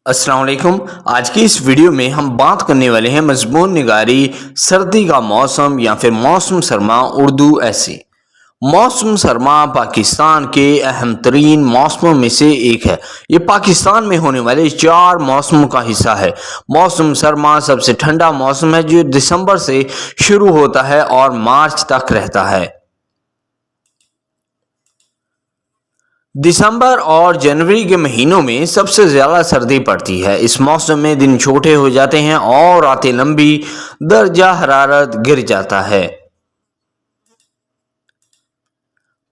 अस्सलाम वालेकुम। आज की इस वीडियो में हम बात करने वाले हैं मजमून निगारी सर्दी का मौसम या फिर मौसम सरमा उर्दू ऐसे। मौसम सरमा पाकिस्तान के अहम तरीन मौसमों में से एक है। ये पाकिस्तान में होने वाले 4 मौसमों का हिस्सा है। मौसम सरमा सबसे ठंडा मौसम है जो दिसंबर से शुरू होता है और मार्च तक रहता है। दिसंबर और जनवरी के महीनों में सबसे ज़्यादा सर्दी पड़ती है। इस मौसम में दिन छोटे हो जाते हैं और रातें लंबी, दर्जा हरारत गिर जाता है।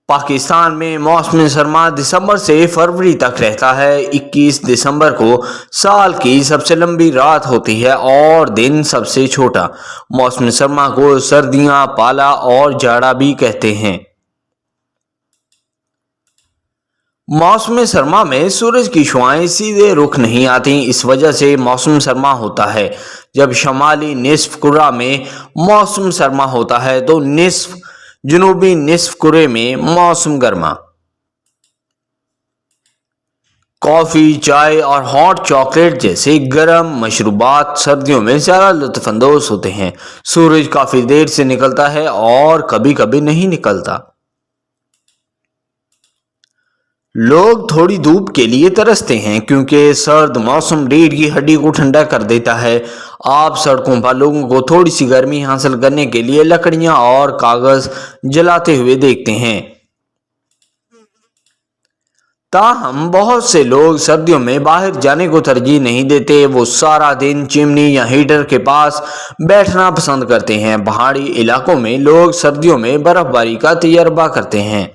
पाकिस्तान में मौसम सरमा दिसंबर से फरवरी तक रहता है। 21 दिसंबर को साल की सबसे लंबी रात होती है और दिन सबसे छोटा। मौसम सरमा को सर्दियाँ, पाला और जाड़ा भी कहते हैं। मौसम सरमा में सूरज की शुआएं सीधे रुख नहीं आती। इस वजह से मौसम सरमा होता है। जब शमाली निस्फ कुरा में मौसम सरमा होता है तो जनूबी निस्फ कुरे में मौसम गर्मा। कॉफ़ी, चाय और हॉट चॉकलेट जैसे गर्म मशरूबात सर्दियों में ज़्यादा लुत्फ़अंदोज़ होते हैं। सूरज काफ़ी देर से निकलता है और कभी कभी नहीं निकलता। लोग थोड़ी धूप के लिए तरसते हैं क्योंकि सर्द मौसम रीढ़ की हड्डी को ठंडा कर देता है। आप सड़कों पर लोगों को थोड़ी सी गर्मी हासिल करने के लिए लकड़ियां और कागज जलाते हुए देखते हैं। ताहम बहुत से लोग सर्दियों में बाहर जाने को तरजीह नहीं देते। वो सारा दिन चिमनी या हीटर के पास बैठना पसंद करते हैं। पहाड़ी इलाकों में लोग सर्दियों में बर्फबारी का तजर्बा करते हैं।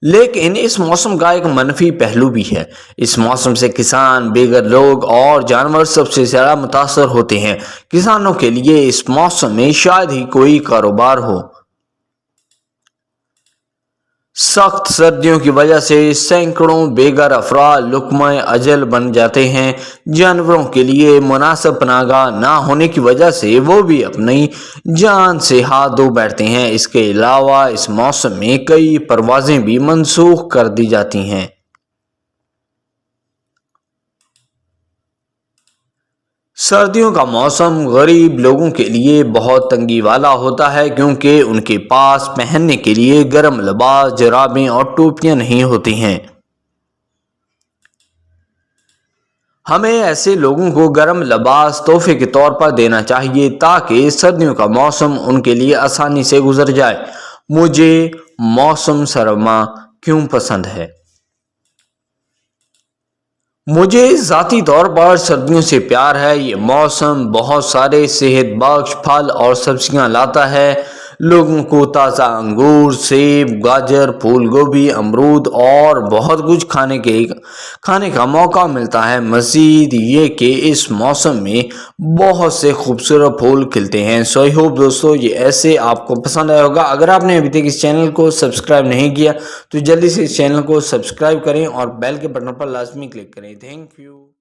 लेकिन इस मौसम का एक मनफी पहलू भी है। इस मौसम से किसान, बेघर लोग और जानवर सबसे ज़्यादा मुतासर होते हैं। किसानों के लिए इस मौसम में शायद ही कोई कारोबार हो। सख्त सर्दियों की वजह से सैकड़ों बेघर अफराद लुक़्मा अजल बन जाते हैं। जानवरों के लिए मुनासिब पनाहगाह ना होने की वजह से वो भी अपनी जान से हाथ धो बैठते हैं। इसके अलावा इस मौसम में कई परवाज़ें भी मनसूख कर दी जाती हैं। सर्दियों का मौसम गरीब लोगों के लिए बहुत तंगी वाला होता है क्योंकि उनके पास पहनने के लिए गर्म लिबास, जुराबें और टोपियां नहीं होती हैं। हमें ऐसे लोगों को गर्म लिबास तोहफे के तौर पर देना चाहिए ताकि सर्दियों का मौसम उनके लिए आसानी से गुजर जाए। मुझे मौसम सरमा क्यों पसंद है? मुझे ज़ाती तौर पर सर्दियों से प्यार है। ये मौसम बहुत सारे सेहत बख्श फल और सब्जियां लाता है। लोगों को ताज़ा अंगूर, सेब, गाजर, फूल गोभी, अमरूद और बहुत कुछ खाने का मौका मिलता है। मज़ीद ये कि इस मौसम में बहुत से खूबसूरत फूल खिलते हैं। सो आई होप दोस्तों ये ऐसे आपको पसंद आया होगा। अगर आपने अभी तक इस चैनल को सब्सक्राइब नहीं किया तो जल्दी से इस चैनल को सब्सक्राइब करें और बेल के बटन पर लाजमी क्लिक करें। Thank you.